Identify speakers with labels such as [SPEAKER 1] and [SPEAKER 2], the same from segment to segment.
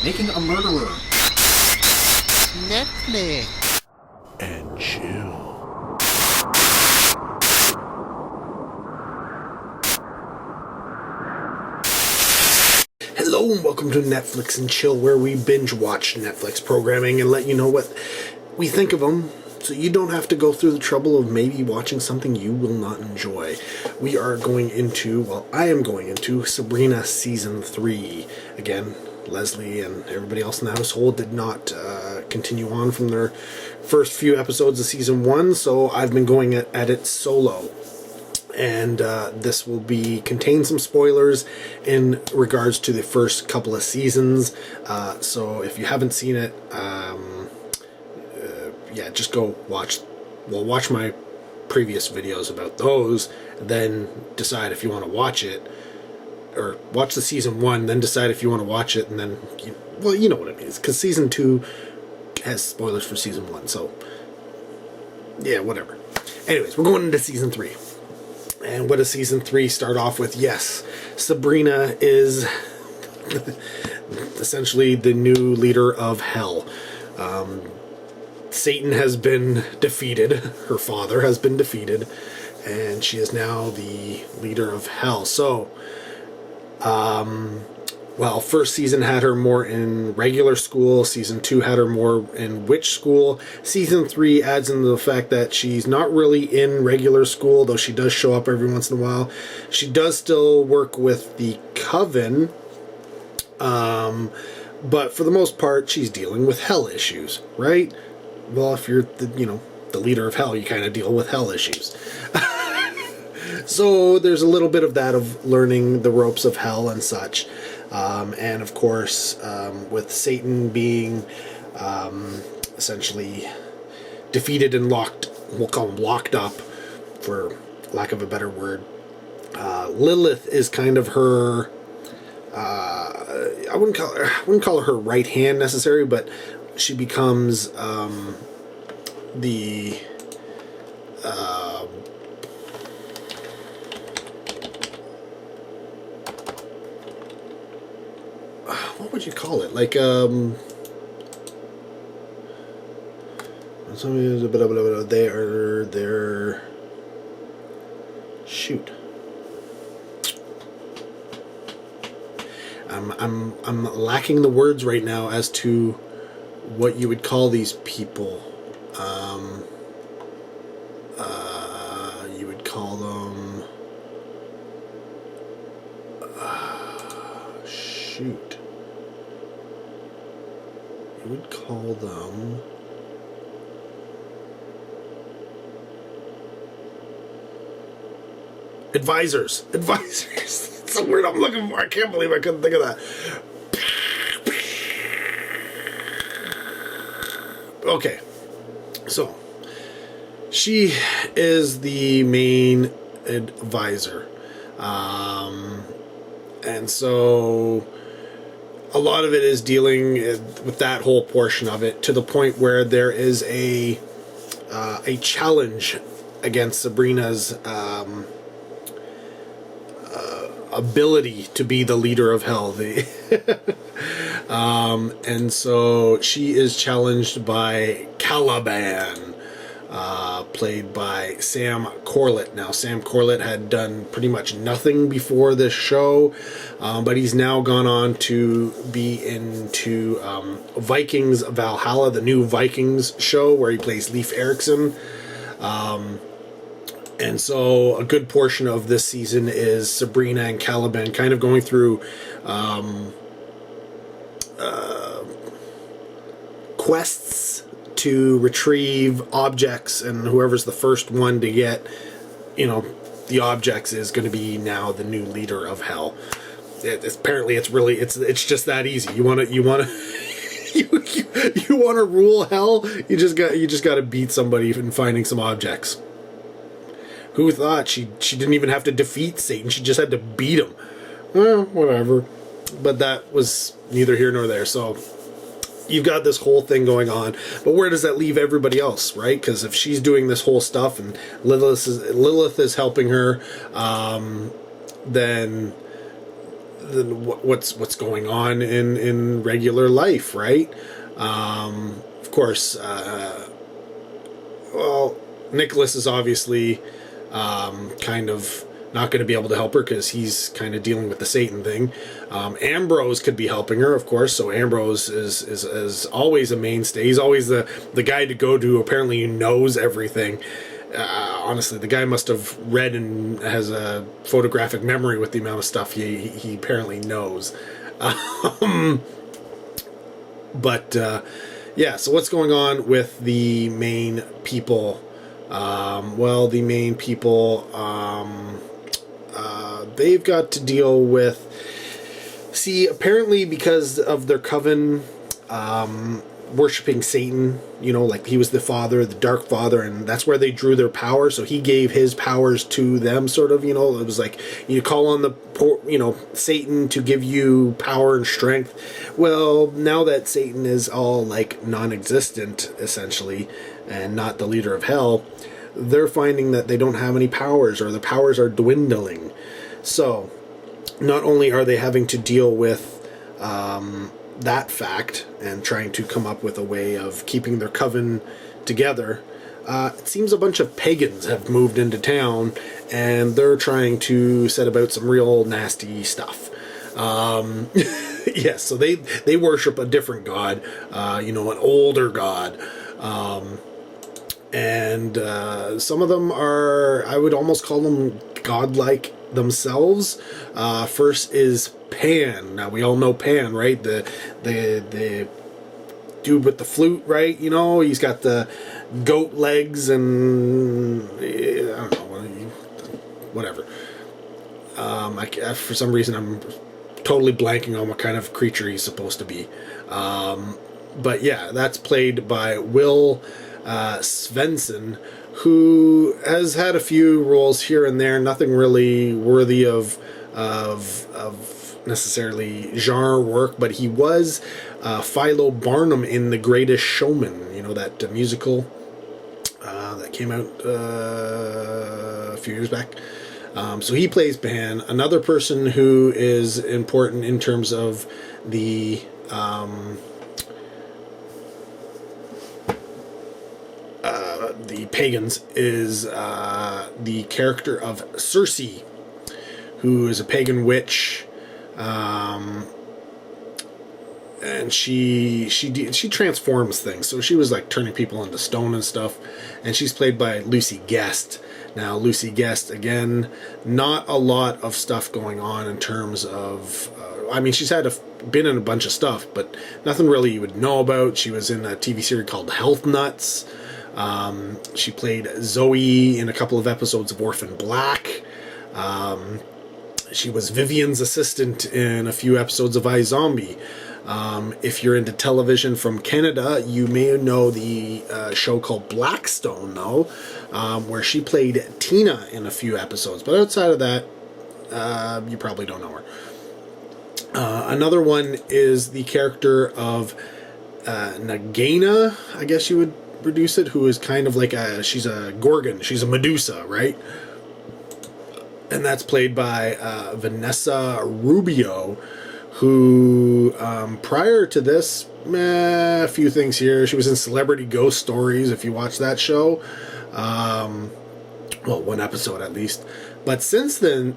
[SPEAKER 1] Making a Murderer,
[SPEAKER 2] Netflix
[SPEAKER 3] and chill. Hello and welcome to Netflix and Chill, where we binge watch Netflix programming and let you know what we think of them, so you don't have to go through the trouble of maybe watching something you will not enjoy. We are going into, well, I am going into Sabrina Season 3. Again, Leslie and everybody else in the household did not continue on from their first few episodes of Season 1, so I've been going at it solo. And this will contain some spoilers in regards to the first couple of seasons. So if you haven't seen it, yeah, just go watch my previous videos about those, then decide if you want to watch it, or watch the Season 1, then decide if you want to watch it, and then, you know what it means, because Season 2 has spoilers for Season 1, so, yeah, whatever. Anyways, we're going into Season 3. And what does Season 3 start off with? Yes, Sabrina is essentially the new leader of Hell. Satan has been defeated. Her father has been defeated. And she is now the leader of Hell. So, well, first season had her more in regular school. Season 2 had her more in witch school. Season 3 adds into the fact that she's not really in regular school, though she does show up every once in a while. She does still work with the Coven, but for the most part, she's dealing with hell issues, right? Well, if you're the leader of Hell, you kind of deal with hell issues. So there's a little bit of that, of learning the ropes of hell and such. And of course, with Satan being essentially defeated and locked, we'll call him locked up, for lack of a better word, Lilith is kind of her, I wouldn't call her right hand necessarily, but she becomes the what would you call it? Like, they're shoot. I'm lacking the words right now as to what you would call these people. You would call them, shoot. You would call them advisors. Advisors. That's the word I'm looking for. I can't believe I couldn't think of that. Okay. So, she is the main advisor. And so a lot of it is dealing with that whole portion of it, to the point where there is a challenge against Sabrina's ability to be the leader of Hell. And so she is challenged by Caliban, played by Sam Corlett. Now, Sam Corlett had done pretty much nothing before this show, but he's now gone on to be into Vikings Valhalla, the new Vikings show, where he plays Leif Erikson. And so a good portion of this season is Sabrina and Caliban kind of going through quests to retrieve objects, and whoever's the first one to get, the objects is going to be now the new leader of Hell. Apparently, it's just that easy. You want to you want to rule Hell. You just got to beat somebody in finding some objects. Who thought she didn't even have to defeat Satan? She just had to beat him. Well, whatever. But that was neither here nor there. So you've got this whole thing going on, but where does that leave everybody else, right? Because if she's doing this whole stuff and Lilith is helping her, then what's going on in regular life, right? Of course, well, Nicholas is obviously kind of not going to be able to help her because he's kind of dealing with the Satan thing. Ambrose could be helping her, of course. So Ambrose is always a mainstay. He's always the guy to go to. Apparently, he knows everything. Honestly, the guy must have read and has a photographic memory with the amount of stuff he apparently knows. But yeah, so what's going on with the main people? Well, the main people, they've got to deal with... See, apparently because of their coven worshipping Satan, you know, like he was the father, the dark father, and that's where they drew their power, so he gave his powers to them, sort of, you know. It was like, you call on Satan to give you power and strength. Well, now that Satan is all, like, non-existent, essentially, and not the leader of hell, they're finding that they don't have any powers, or the powers are dwindling. So, not only are they having to deal with that fact and trying to come up with a way of keeping their coven together, it seems a bunch of pagans have moved into town and they're trying to set about some real nasty stuff. Yes, so they worship a different god, an older god. And some of them are, I would almost call them godlike themselves. First is Pan. Now we all know Pan, right? The dude with the flute, right? You know, he's got the goat legs and I don't know, whatever. For some reason I'm totally blanking on what kind of creature he's supposed to be. But yeah, that's played by Will Svensson, who has had a few roles here and there, nothing really worthy of necessarily genre work, but he was Philo Barnum in The Greatest Showman, you know, that musical that came out a few years back. So he plays Pan. Another person who is important in terms of the pagans is the character of Circe, who is a pagan witch, and she transforms things. So she was like turning people into stone and stuff, and she's played by Lucy Guest. Now Lucy Guest, again, not a lot of stuff going on in terms of she's been in a bunch of stuff, but nothing really you would know about. She was in a TV series called Health Nuts. She played Zoe in a couple of episodes of Orphan Black. She was Vivian's assistant in a few episodes of iZombie. If you're into television from Canada, you may know the show called Blackstone, though, where she played Tina in a few episodes. But outside of that, you probably don't know her. Another one is the character of Nagaina, I guess you would reduce it, who is kind of like she's a Gorgon, she's a Medusa, right? And that's played by Vanessa Rubio, who prior to this, a few things here. She was in Celebrity Ghost Stories, if you watch that show. Well, one episode at least. But since then,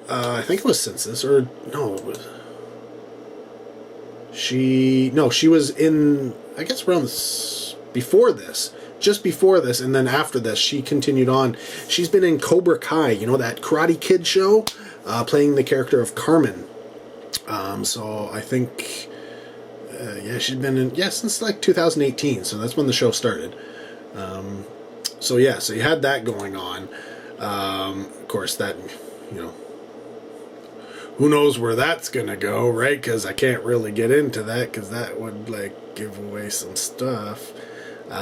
[SPEAKER 3] I think it was since this, or no, it was... She was in, I guess around before this, just before this, and then after this, she continued on. She's been in Cobra Kai, you know, that Karate Kid show, playing the character of Carmen. So I think, she's been in, since like 2018, so that's when the show started. So you had that going on. Of course, that, who knows where that's gonna go, right? Because I can't really get into that, because that would, like, give away some stuff. But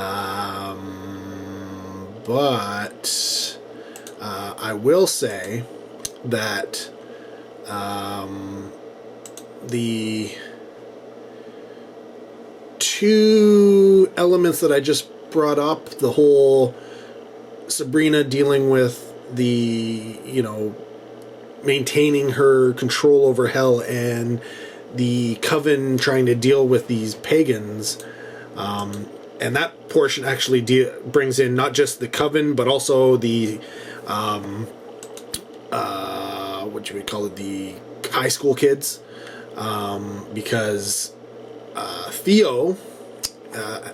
[SPEAKER 3] I will say that the two elements that I just brought up, the whole Sabrina dealing with the, maintaining her control over hell and the coven trying to deal with these pagans. And that portion actually brings in not just the coven, but also the, what should we call it, the high school kids. Because Theo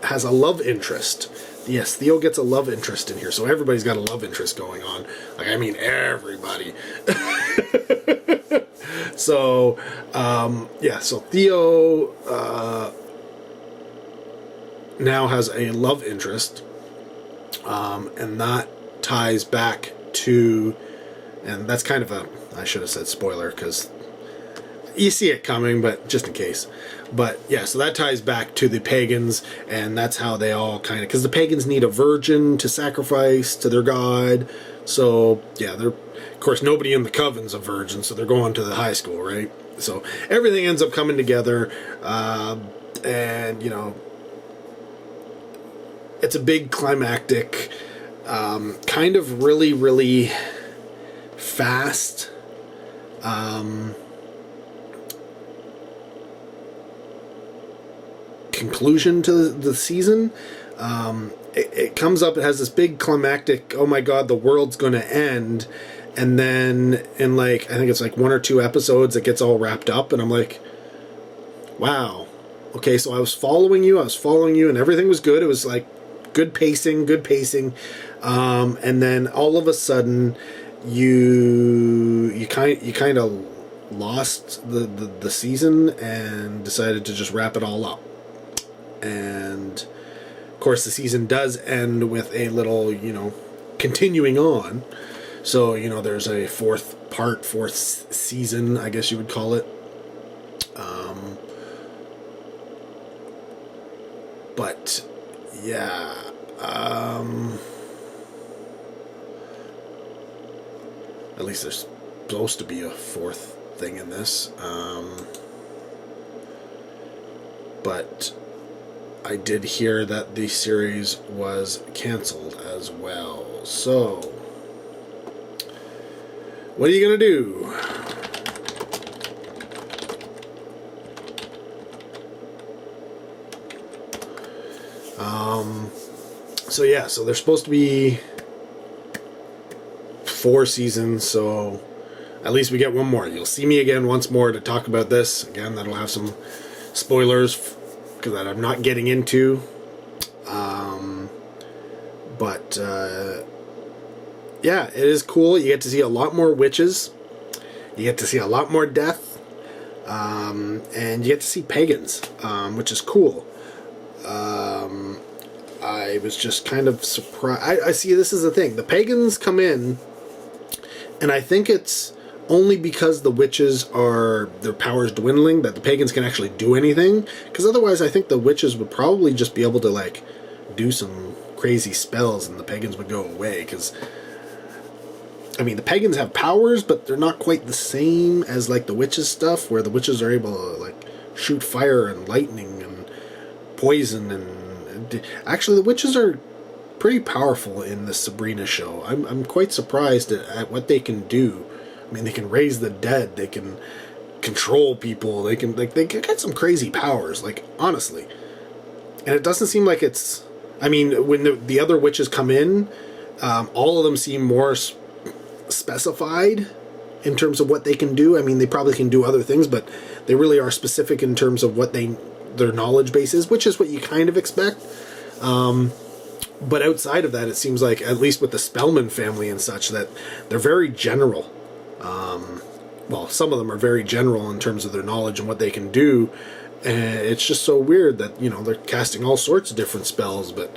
[SPEAKER 3] has a love interest. Yes, Theo gets a love interest in here, so everybody's got a love interest going on. Like, I mean, everybody. So, so Theo now has a love interest, and that ties back to, and that's kind of a, I should have said spoiler, because you see it coming, but just in case. But yeah, so that ties back to the pagans, and that's how they all kind of, because the pagans need a virgin to sacrifice to their god. So yeah, they're, of course, nobody in the coven's a virgin, so they're going to the high school, right? So everything ends up coming together, and you know, it's a big climactic, kind of really, really fast. Conclusion to the season. It comes up, it has this big climactic, oh my god, the world's gonna end, and then in like, I think it's like 1 or 2 episodes, it gets all wrapped up, and I'm like, wow, okay, so I was following you, and everything was good. It was like good pacing, and then all of a sudden you kind of lost the season and decided to just wrap it all up. And of course the season does end with a little, you know, continuing on. So, you know, there's a fourth season, I guess you would call it. But yeah, at least there's supposed to be a fourth thing in this. But I did hear that the series was canceled as well. So, what are you gonna do? So yeah, so there's supposed to be 4 seasons, so at least we get one more. You'll see me again once more to talk about this. Again, that'll have some spoilers that I'm not getting into. Yeah, it is cool. You get to see a lot more witches. You get to see a lot more death. And you get to see pagans, which is cool. I was just kind of surprised. I see, this is the thing. The pagans come in, and I think it's only because the witches are, their powers dwindling, that the pagans can actually do anything. Because otherwise, I think the witches would probably just be able to, like, do some crazy spells and the pagans would go away. Because, I mean, the pagans have powers, but they're not quite the same as, like, the witches stuff, where the witches are able to, like, shoot fire and lightning and poison and actually, the witches are pretty powerful in the Sabrina show. I'm quite surprised at what they can do. I mean, they can raise the dead. They can control people. They can, like, they get some crazy powers. Like, honestly, and it doesn't seem like it's. I mean, when the other witches come in, all of them seem more specified in terms of what they can do. I mean, they probably can do other things, but they really are specific in terms of what their knowledge base is, which is what you kind of expect. But outside of that, it seems like, at least with the Spellman family and such, that they're very general. Well, some of them are very general in terms of their knowledge and what they can do. And it's just so weird that, you know, they're casting all sorts of different spells, but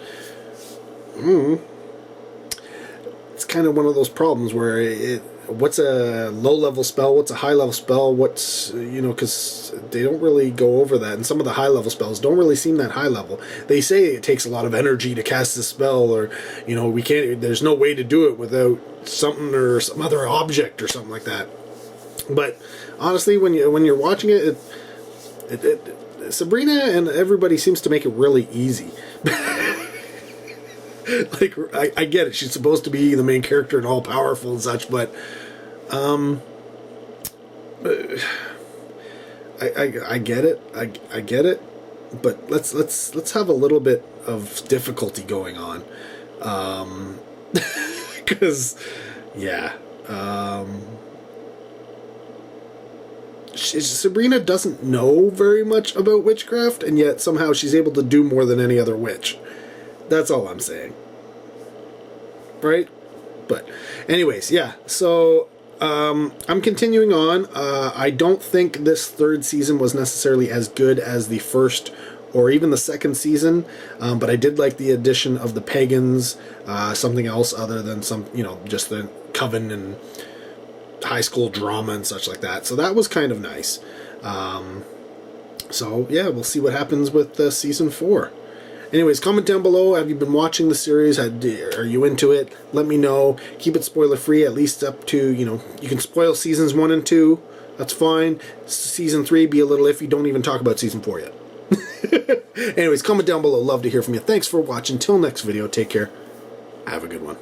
[SPEAKER 3] it's kind of one of those problems where what's a low-level spell, what's a high-level spell, what's, you know, because they don't really go over that, and some of the high-level spells don't really seem that high-level. They say it takes a lot of energy to cast a spell, or, you know, there's no way to do it without something or some other object or something like that. But honestly, when you're watching it, Sabrina and everybody seems to make it really easy. Like, I get it, she's supposed to be the main character and all powerful and such, but I get it. I get it. But let's have a little bit of difficulty going on. Because, yeah. Sabrina doesn't know very much about witchcraft, and yet somehow she's able to do more than any other witch. That's all I'm saying. Right? But, anyways, yeah. So, I'm continuing on. I don't think this third season was necessarily as good as the first or even the second season, but I did like the addition of the pagans, something else other than just the coven and high school drama and such like that. So that was kind of nice. So yeah, we'll see what happens with season 4. Anyways, comment down below. Have you been watching the series? Are you into it? Let me know. Keep it spoiler free, at least up to, you can spoil seasons 1 and 2. That's fine. Season 3, be a little iffy. Don't even talk about season 4 yet. Anyways, comment down below. Love to hear from you. Thanks for watching. Till next video, take care. Have a good one.